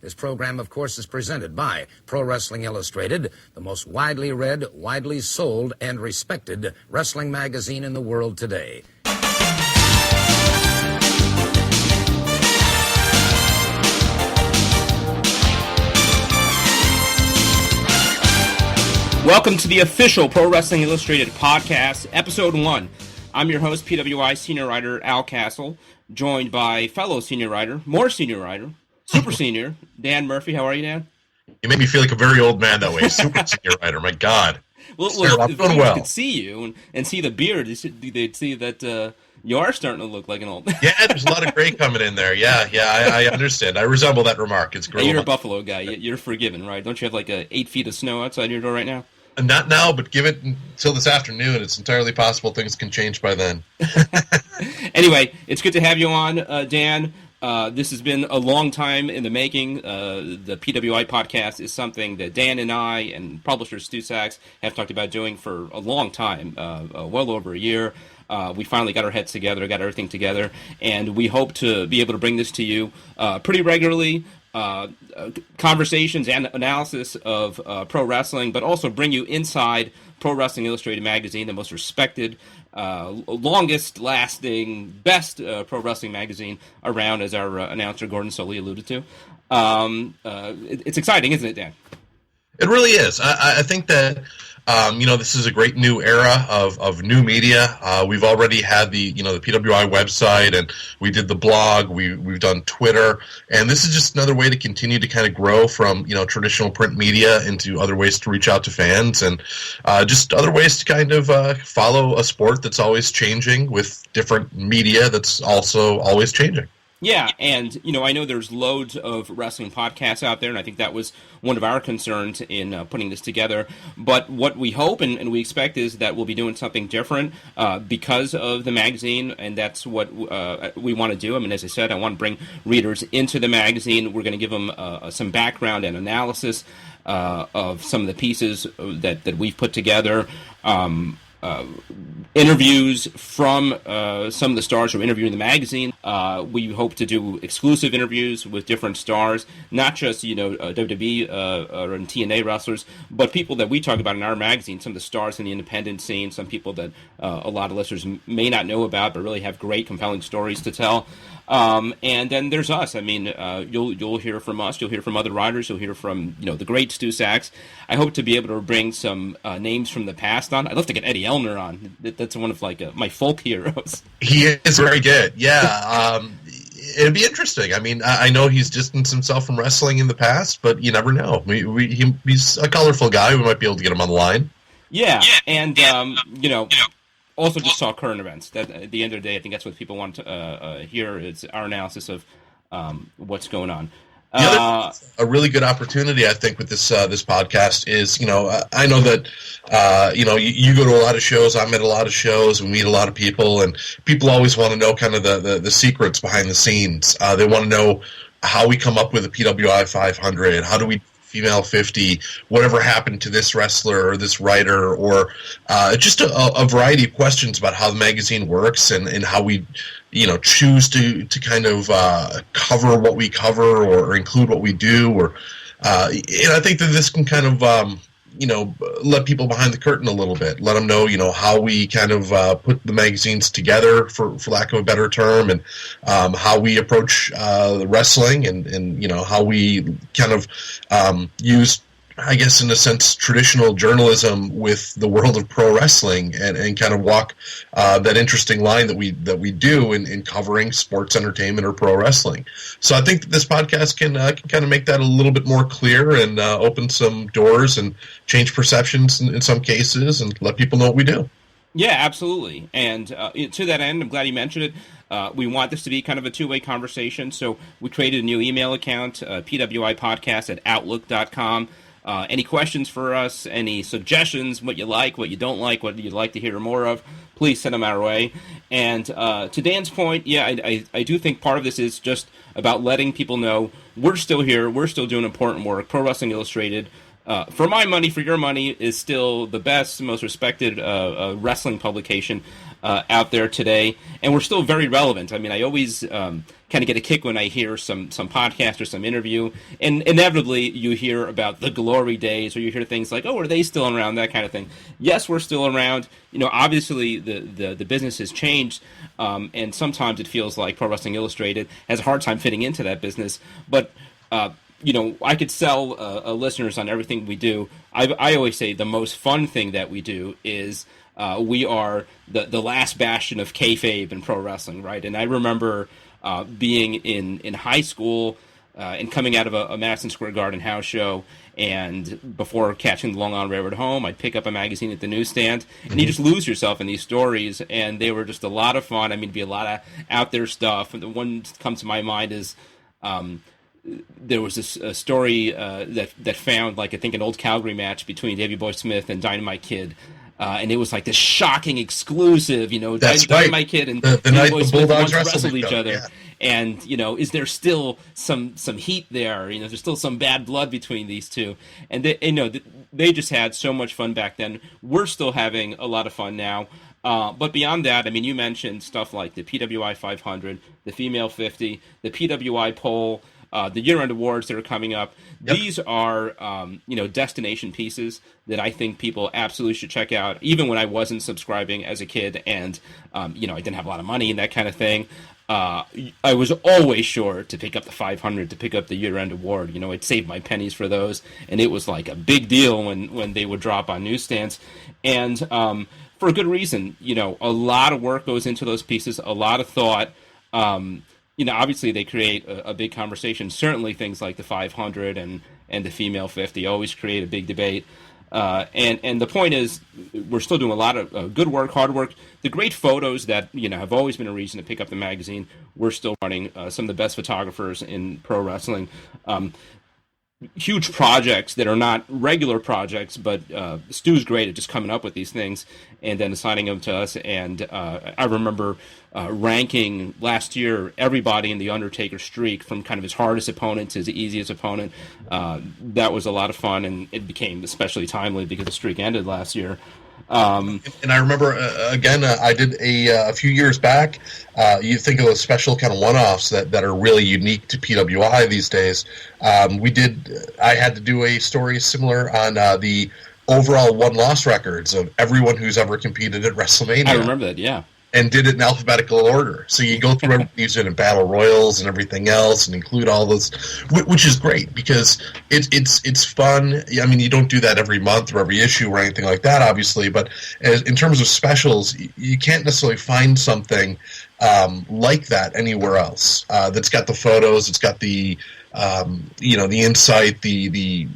This program, of course, is presented by Pro Wrestling Illustrated, the most widely read, widely sold, and respected wrestling magazine in the world today. Welcome to the official Pro Wrestling Illustrated podcast, Episode 1. I'm your host, PWI senior writer Al Castle, joined by fellow senior writer, more senior writer, super senior, Dan Murphy. How are you, Dan? You make me feel like a very old man that way, super senior writer, my God. Well, if people could see you and see the beard, they'd see that you are starting to look like an old man. Yeah, there's a lot of gray coming in there. Yeah, I understand. I resemble that remark. It's great. You're a Buffalo guy. You're forgiven, right? Don't you have like 8 feet of snow outside your door right now? Not now, but give it until this afternoon. It's entirely possible things can change by then. Anyway, it's good to have you on, Dan. This has been a long time in the making. The PWI podcast is something that Dan and I and publisher Stu Sachs have talked about doing for a long time, well over a year. We finally got our heads together, got everything together, and we hope to be able to bring this to you pretty regularly. Conversations and analysis of pro wrestling, but also bring you inside Pro Wrestling Illustrated magazine, the most respected, longest lasting, best pro wrestling magazine around, as our announcer Gordon Soley alluded to. It's exciting, isn't it, Dan? It really is. I think that this is a great new era of new media. We've already had the PWI website, and we did the blog. We've done Twitter, and this is just another way to continue to kind of grow from traditional print media into other ways to reach out to fans, and just other ways to kind of follow a sport that's always changing with different media that's also always changing. Yeah, and, I know there's loads of wrestling podcasts out there, and I think that was one of our concerns in putting this together. But what we hope and we expect is that we'll be doing something different because of the magazine, and that's what we want to do. I mean, as I said, I want to bring readers into the magazine. We're going to give them some background and analysis of some of the pieces that we've put together. Interviews from some of the stars who are interviewing the magazine. We hope to do exclusive interviews with different stars, not just WWE or TNA wrestlers, but people that we talk about in our magazine. Some of the stars in the independent scene, some people that a lot of listeners may not know about, but really have great, compelling stories to tell. And then there's us. I mean, you'll hear from us. You'll hear from other writers. You'll hear from the great Stu Sachs. I hope to be able to bring some names from the past on. I'd love to get Eddie Elmer on. That's one of my folk heroes. He is very good. Yeah. It'd be interesting. I mean, I know he's distanced himself from wrestling in the past, but you never know. He's a colorful guy. We might be able to get him on the line. Yeah. And also just talk current events. That at the end of the day, I think that's what people want to hear. It's our analysis of what's going on. A really good opportunity, I think, with this podcast is, I know that, you go to a lot of shows, I'm at a lot of shows, we meet a lot of people, and people always want to know kind of the secrets behind the scenes. They want to know how we come up with a PWI 500, how do we female 50, whatever happened to this wrestler or this writer, or just a variety of questions about how the magazine works and how we choose to kind of cover what we cover or include what we do, or and I think that this can kind of let people behind the curtain a little bit, let them know how we kind of put the magazines together, for lack of a better term, and how we approach the wrestling, and how we kind of use, I guess, in a sense, traditional journalism with the world of pro wrestling, and kind of walk that interesting line that we do in covering sports entertainment or pro wrestling. So I think that this podcast can kind of make that a little bit more clear, and open some doors and change perceptions in some cases, and let people know what we do. Yeah, absolutely. And to that end, I'm glad you mentioned it. We want this to be kind of a two-way conversation, so we created a new email account, PWI Podcast at Outlook.com. Any questions for us, any suggestions, what you like, what you don't like, what you'd like to hear more of, please send them our way. And to Dan's point, yeah, I do think part of this is just about letting people know we're still here, we're still doing important work. Pro Wrestling Illustrated For my money, for your money, is still the best, most respected wrestling publication out there today, and we're still very relevant. I mean, I always kind of get a kick when I hear some podcast or some interview, and inevitably you hear about the glory days, or you hear things like, "Oh, are they still around?" That kind of thing. Yes, we're still around. Obviously the business has changed, and sometimes it feels like Pro Wrestling Illustrated has a hard time fitting into that business, but I could sell listeners on everything we do. I always say the most fun thing that we do is we are the last bastion of kayfabe in pro wrestling, right? And I remember being in high school and coming out of a Madison Square Garden house show, and before catching the Long Island Railroad home, I'd pick up a magazine at the newsstand, and you just lose yourself in these stories, and they were just a lot of fun. I mean, it'd be a lot of out there stuff. And the one that comes to my mind is there was a story that found, like, I think, an old Calgary match between Davey Boy Smith and Dynamite Kid. And it was like this shocking exclusive, That's Dynamite right. Kid and the Davey night Boy the Smith Bulldogs once wrestled each other. Yeah. And, is there still some heat there? There's still some bad blood between these two. And they just had so much fun back then. We're still having a lot of fun now. But beyond that, I mean, you mentioned stuff like the PWI 500, the Female 50, the PWI poll, the year-end awards that are coming up. Yep. These are, destination pieces that I think people absolutely should check out, even when I wasn't subscribing as a kid and, I didn't have a lot of money and that kind of thing. I was always sure to pick up the 500, to pick up the year-end award. I'd save my pennies for those, and it was like a big deal when they would drop on newsstands. And for a good reason. A lot of work goes into those pieces, a lot of thought. Obviously they create a big conversation. Certainly things like the 500 and the Female 50 always create a big debate. And the point is, we're still doing a lot of good work, hard work. The great photos that have always been a reason to pick up the magazine. We're still running some of the best photographers in pro wrestling. Huge projects that are not regular projects, but Stu's great at just coming up with these things and then assigning them to us. And I remember ranking last year everybody in the Undertaker streak, from kind of his hardest opponent to his easiest opponent. That was a lot of fun, and it became especially timely because the streak ended last year. And I remember, again, I did a few years back, you think of those special kind of one-offs that are really unique to PWI these days. I had to do a story similar on the overall one-loss records of everyone who's ever competed at WrestleMania. I remember that, yeah. And did it in alphabetical order. So you go through everybody's in battle royals and everything else, and include all those, which is great because it's fun. I mean, you don't do that every month or every issue or anything like that, obviously. But in terms of specials, you can't necessarily find something like that anywhere else. That's got the photos, it's got the the insight, the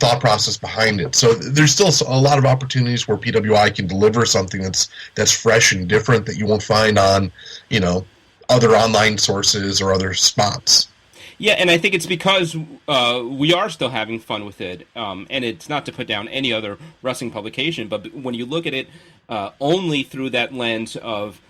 thought process behind it. So there's still a lot of opportunities where PWI can deliver something that's fresh and different that you won't find on, other online sources or other spots. Yeah, and I think it's because we are still having fun with it, and it's not to put down any other wrestling publication, but when you look at it only through that lens of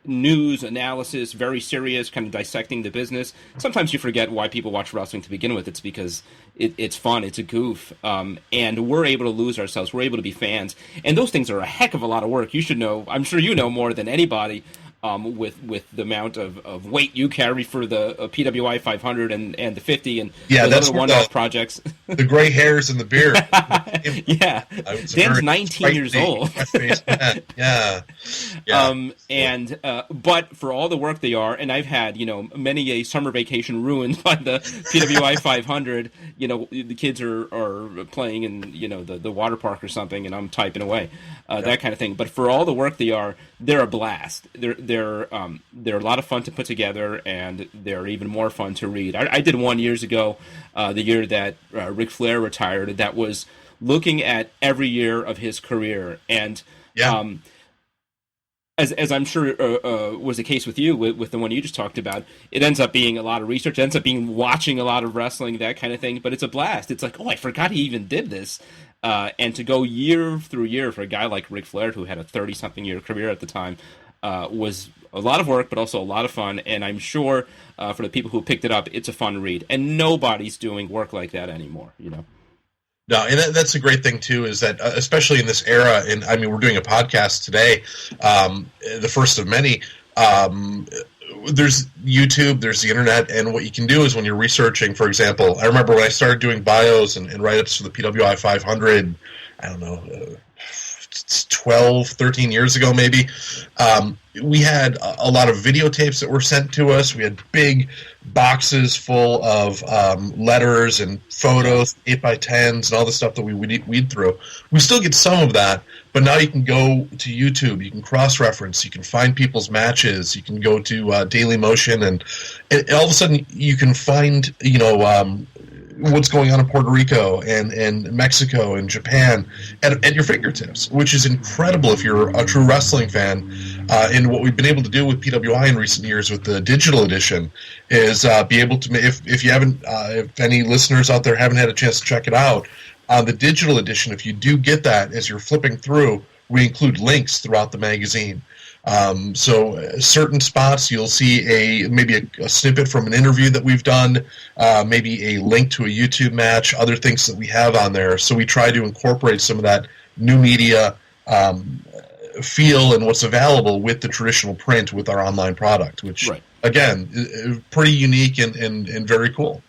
news, analysis, very serious, kind of dissecting the business, sometimes you forget why people watch wrestling to begin with. It's because it's fun, it's a goof, and we're able to lose ourselves, we're able to be fans, and those things are a heck of a lot of work. You should know, I'm sure you know more than anybody, with the amount of weight you carry for the PWI 500 and the 50 and the other one-off projects. The gray hairs and the beard. Yeah. Dan's 19 years old. Yeah. But for all the work they are, and I've had, many a summer vacation ruined by the PWI 500, the kids are playing in, the water park or something, and I'm typing away, that kind of thing. But for all the work they are, they're a blast. They're a lot of fun to put together, and they're even more fun to read. I did one years ago, the year that Ric Flair retired, that was looking at every year of his career. And as I'm sure was the case with you, with the one you just talked about, it ends up being a lot of research, it ends up being watching a lot of wrestling, that kind of thing. But it's a blast. It's like, oh, I forgot he even did this. And to go year through year for a guy like Ric Flair, who had a 30-something year career at the time, was a lot of work, but also a lot of fun. And I'm sure for the people who picked it up, it's a fun read. And nobody's doing work like that anymore, No, and that's a great thing too. Is that especially in this era, and I mean, we're doing a podcast today, the first of many. There's YouTube, there's the internet, and what you can do is when you're researching, for example, I remember when I started doing bios and write-ups for the PWI 500, I don't know, 12, 13 years ago maybe, we had a lot of videotapes that were sent to us. We had big boxes full of letters and photos, 8x10s, and all the stuff that we weed through. We still get some of that, but now you can go to YouTube, you can cross-reference, you can find people's matches, you can go to Dailymotion, and all of a sudden you can find, what's going on in Puerto Rico and Mexico and Japan at your fingertips, which is incredible if you're a true wrestling fan. And what we've been able to do with PWI in recent years with the digital edition is be able to, if you haven't, if any listeners out there haven't had a chance to check it out, the digital edition, if you do get that, as you're flipping through, we include links throughout the magazine. So certain spots you'll see maybe a snippet from an interview that we've done, maybe a link to a YouTube match, other things that we have on there. So we try to incorporate some of that new media feel and what's available with the traditional print with our online product, which, again, pretty unique and very cool.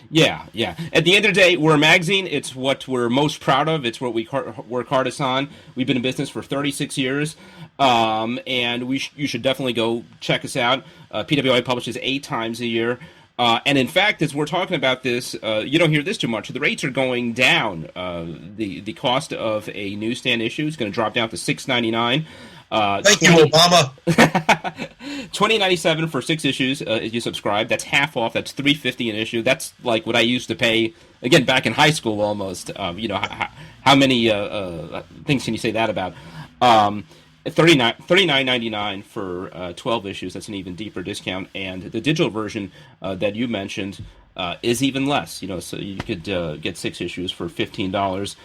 Yeah. At the end of the day, we're a magazine. It's what we're most proud of. It's what we work hardest on. We've been in business for 36 years, and you should definitely go check us out. PWI publishes 8 times a year. And in fact, as we're talking about this, you don't hear this too much. The rates are going down. The cost of a newsstand issue is going to drop down to $6.99. Thank you, Obama. $20.97 for 6 issues if you subscribe. That's half off. That's $3.50 an issue. That's like what I used to pay, again, back in high school almost. How many things can you say that about? $39.99 for 12 issues. That's an even deeper discount. And the digital version that you mentioned is even less. So you could get 6 issues for $15.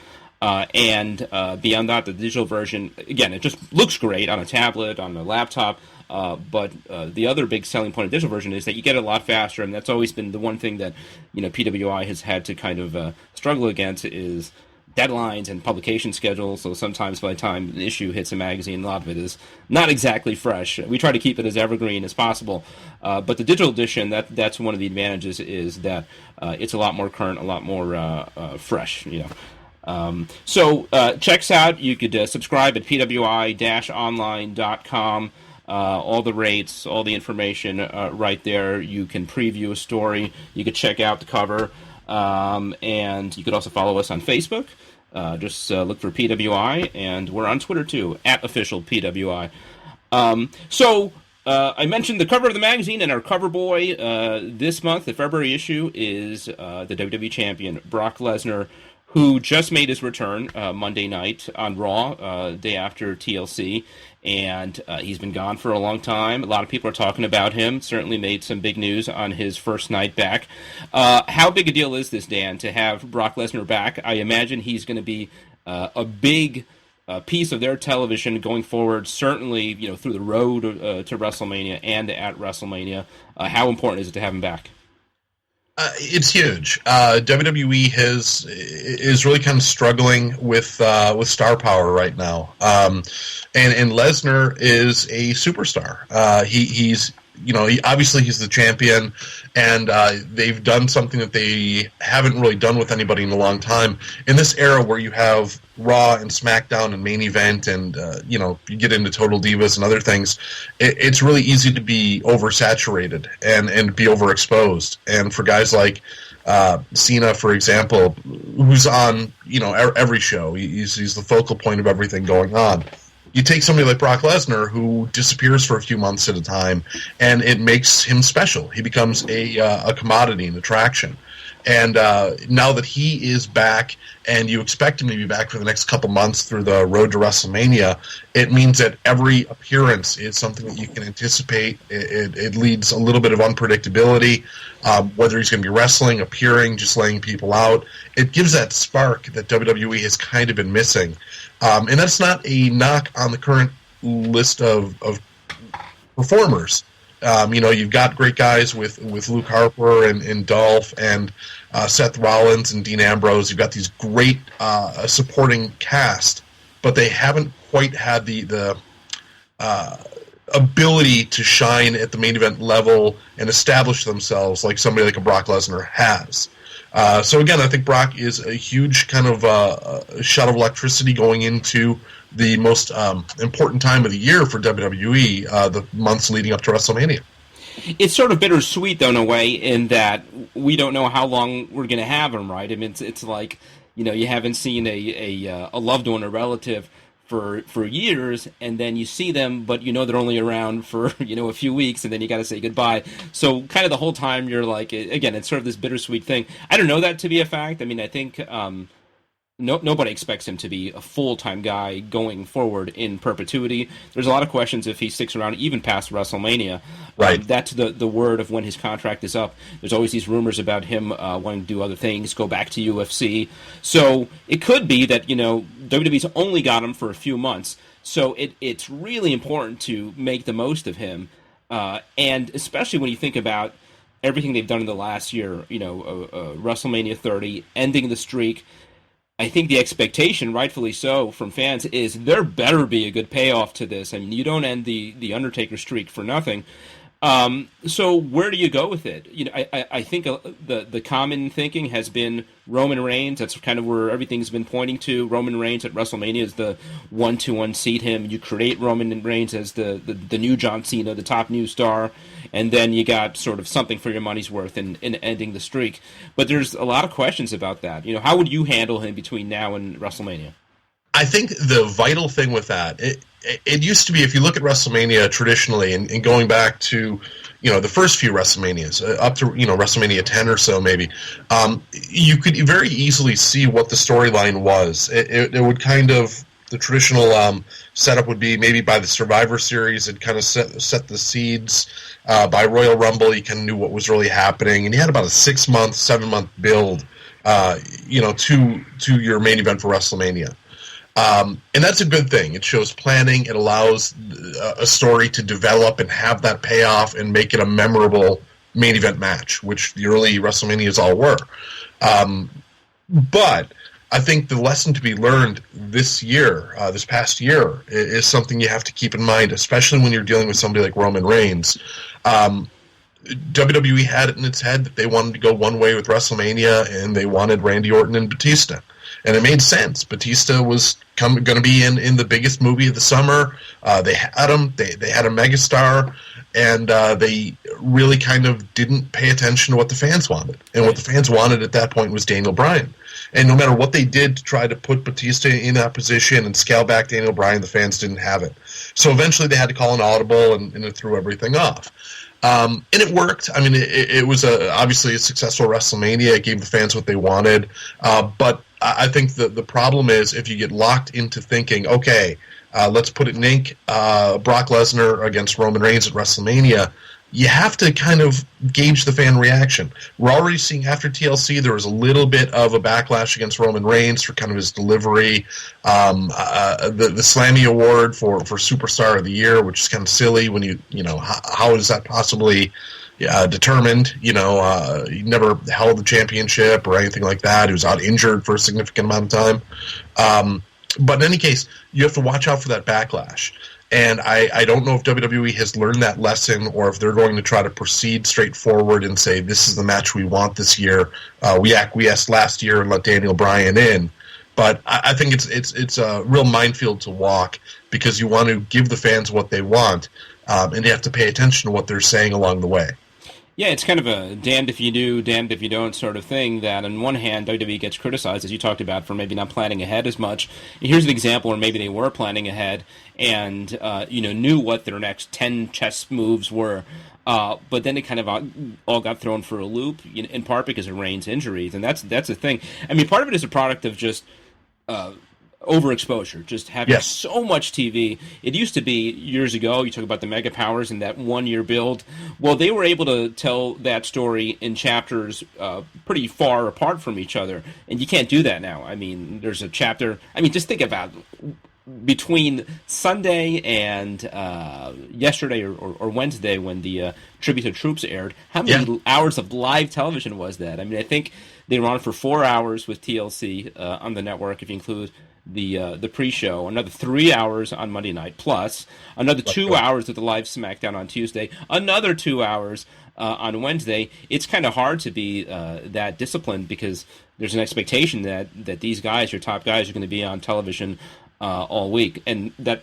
And beyond that, the digital version, again, it just looks great on a tablet, on a laptop, but the other big selling point of the digital version is that you get it a lot faster, and that's always been the one thing that PWI has had to kind of struggle against is deadlines and publication schedules. So sometimes by the time an issue hits a magazine, a lot of it is not exactly fresh. We try to keep it as evergreen as possible, but the digital edition, that's one of the advantages is that it's a lot more current, a lot more fresh, So check us out. You could subscribe at pwi-online.com. All the rates, all the information right there. You can preview a story. You could check out the cover. And you could also follow us on Facebook. Just look for PWI. And we're on Twitter, too, @officialPWI. So I mentioned the cover of the magazine, and our cover boy this month, the February issue, is the WWE Champion, Brock Lesnar, who just made his return Monday night on Raw, day after TLC, and he's been gone for a long time. A lot of people are talking about him. Certainly made some big news on his first night back. How big a deal is this, Dan, to have Brock Lesnar back? I imagine he's going to be a big piece of their television going forward, certainly through the road to WrestleMania and at WrestleMania. How important is it to have him back? It's huge. WWE is really kind of struggling with star power right now, and Lesnar is a superstar. He's obviously he's the champion, and they've done something that they haven't really done with anybody in a long time. In this era where you have Raw and SmackDown and Main Event, and you get into Total Divas and other things, it's really easy to be oversaturated and be overexposed. And for guys like Cena, for example, who's on every show, he's the focal point of everything going on. You take somebody like Brock Lesnar, who disappears for a few months at a time, and it makes him special. He becomes a commodity, an attraction. And now that he is back, and you expect him to be back for the next couple months through the road to WrestleMania, it means that every appearance is something that you can anticipate. It leads a little bit of unpredictability, whether he's going to be wrestling, appearing, just laying people out. It gives that spark that WWE has kind of been missing. And that's not a knock on the current list of performers. You've got great guys with Luke Harper and Dolph and Seth Rollins and Dean Ambrose. You've got these great supporting cast, but they haven't quite had the ability to shine at the main event level and establish themselves like somebody like a Brock Lesnar has. So again, I think Brock is a huge kind of shot of electricity going into the most important time of the year for WWE, the months leading up to WrestleMania. It's sort of bittersweet, though, in a way, in that we don't know how long we're going to have him, right? I mean, it's like, you haven't seen a loved one or relative for years, and then you see them, but they're only around for a few weeks, and then you got to say goodbye. So kind of the whole time you're like, again, it's sort of this bittersweet thing. I don't know that to be a fact. I mean, I think nobody expects him to be a full-time guy going forward in perpetuity. There's a lot of questions if he sticks around even past WrestleMania. Right. That's the word of when his contract is up. There's always these rumors about him wanting to do other things, go back to UFC. So it could be that, WWE's only got him for a few months. So it's really important to make the most of him. And especially when you think about everything they've done in the last year, WrestleMania 30, ending the streak. I think the expectation, rightfully so, from fans is there better be a good payoff to this. I mean, you don't end the Undertaker streak for nothing. So where do you go with it? I think the common thinking has been Roman Reigns. That's kind of where everything's been pointing to. Roman Reigns at WrestleMania is the one to unseat him. You create Roman Reigns as the new John Cena, the top new star, and then you got sort of something for your money's worth in ending the streak. But there's a lot of questions about that. How would you handle him between now and WrestleMania? I think the vital thing with that, it used to be, if you look at WrestleMania traditionally, and going back to, the first few WrestleManias, up to, WrestleMania 10 or so maybe, you could very easily see what the storyline was. It would kind of, the traditional setup would be maybe by the Survivor Series, it kind of set the seeds. By Royal Rumble, you kind of knew what was really happening, and you had about a 6-month, 7-month build, to your main event for WrestleMania. And that's a good thing. It shows planning. It allows a story to develop and have that payoff and make it a memorable main event match, which the early WrestleManias all were. But I think the lesson to be learned this past year, is something you have to keep in mind, especially when you're dealing with somebody like Roman Reigns. WWE had it in its head that they wanted to go one way with WrestleMania, and they wanted Randy Orton and Batista. And it made sense. Batista was going to be in the biggest movie of the summer. They had him. They had a megastar, and they really kind of didn't pay attention to what the fans wanted. And what the fans wanted at that point was Daniel Bryan. And no matter what they did to try to put Batista in that position and scale back Daniel Bryan, the fans didn't have it. So eventually they had to call an audible, and it threw everything off. And it worked. I mean, it was obviously a successful WrestleMania. It gave the fans what they wanted. But I think the problem is if you get locked into thinking, okay, let's put it in ink, Brock Lesnar against Roman Reigns at WrestleMania, you have to kind of gauge the fan reaction. We're already seeing after TLC there was a little bit of a backlash against Roman Reigns for kind of his delivery. The Slammy Award for Superstar of the Year, which is kind of silly when how is that possibly determined? He never held the championship or anything like that. He was out injured for a significant amount of time. But in any case, you have to watch out for that backlash. And I don't know if WWE has learned that lesson, or if they're going to try to proceed straightforward and say, this is the match we want this year. We acquiesced last year and let Daniel Bryan in. But I think it's a real minefield to walk, because you want to give the fans what they want, and you have to pay attention to what they're saying along the way. Yeah, it's kind of a damned if you do, damned if you don't sort of thing that on one hand WWE gets criticized, as you talked about, for maybe not planning ahead as much. Here's an example where maybe they were planning ahead and knew what their next 10 chess moves were, but then it kind of all got thrown for a loop, in part because of Reigns' injuries, and that's the thing. I mean, part of it is a product of just overexposure, just having so much TV. It used to be years ago, you talk about the mega powers and that 1 year build. Well, they were able to tell that story in chapters pretty far apart from each other, and you can't do that now. I mean, there's a chapter, just think about between Sunday and yesterday or Wednesday when the Tribute to Troops aired, how many hours of live television was that? I mean, I think they were on for 4 hours with TLC on the network, if you include the pre-show, another 3 hours on Monday night, plus another 2 hours of the live SmackDown on Tuesday, another 2 hours on Wednesday. It's kind of hard to be that disciplined because there's an expectation that these guys, your top guys, are going to be on television all week, and that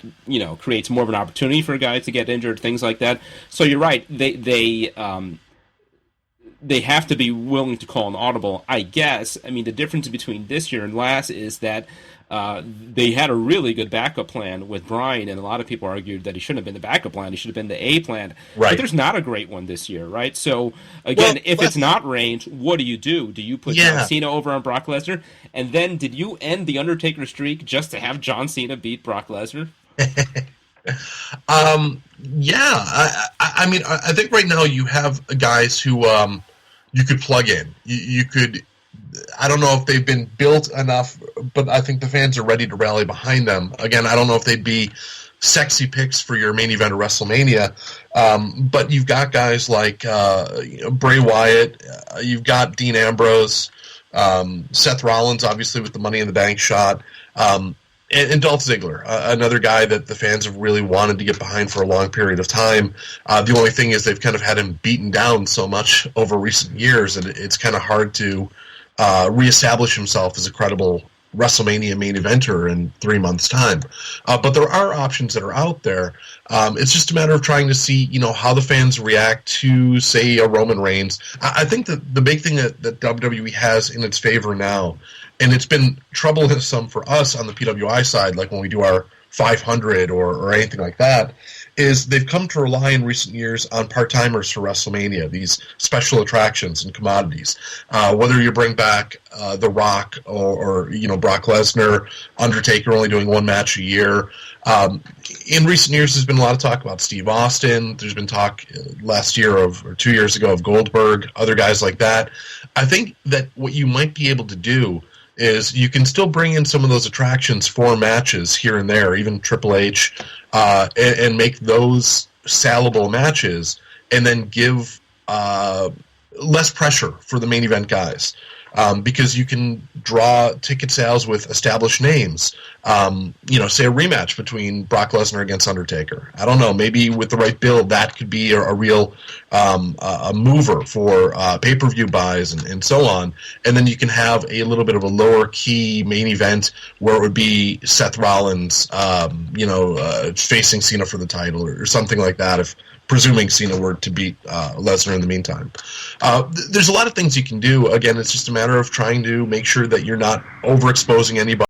creates more of an opportunity for guys to get injured, things like that. So you're right; they have to be willing to call an audible, I guess. I mean, the difference between this year and last is that they had a really good backup plan with Bryan, and a lot of people argued that he shouldn't have been the backup plan. He should have been the A plan. Right. But there's not a great one this year, right? So, again, if it's not Reigns, what do? Do you put John Cena over on Brock Lesnar? And then did you end the Undertaker streak just to have John Cena beat Brock Lesnar? I mean, I think right now you have guys who you could plug in. You could. I don't know if they've been built enough, but I think the fans are ready to rally behind them. Again, I don't know if they'd be sexy picks for your main event of WrestleMania, but you've got guys like Bray Wyatt, you've got Dean Ambrose, Seth Rollins, obviously with the Money in the Bank shot, and Dolph Ziggler, another guy that the fans have really wanted to get behind for a long period of time. The only thing is they've kind of had him beaten down so much over recent years, and it's kind of hard to reestablish himself as a credible WrestleMania main eventer in 3 months' time. But there are options that are out there. It's just a matter of trying to see, how the fans react to, say, a Roman Reigns. I think that the big thing that WWE has in its favor now, and it's been troublesome for us on the PWI side, like when we do our 500 or anything like that, is they've come to rely in recent years on part-timers for WrestleMania, these special attractions and commodities. Whether you bring back The Rock or Brock Lesnar, Undertaker only doing one match a year. In recent years, there's been a lot of talk about Steve Austin. There's been talk last year or 2 years ago of Goldberg, other guys like that. I think that what you might be able to do is you can still bring in some of those attractions for matches here and there, even Triple H, and make those sellable matches, and then give less pressure for the main event guys. Because you can draw ticket sales with established names. Say a rematch between Brock Lesnar against Undertaker. I don't know, maybe with the right build, that could be a real a mover for pay-per-view buys and so on. And then you can have a little bit of a lower-key main event where it would be Seth Rollins, facing Cena for the title or something like that, if presuming Cena were to beat Lesnar in the meantime. There's a lot of things you can do. Again, it's just a matter of trying to make sure that you're not overexposing anybody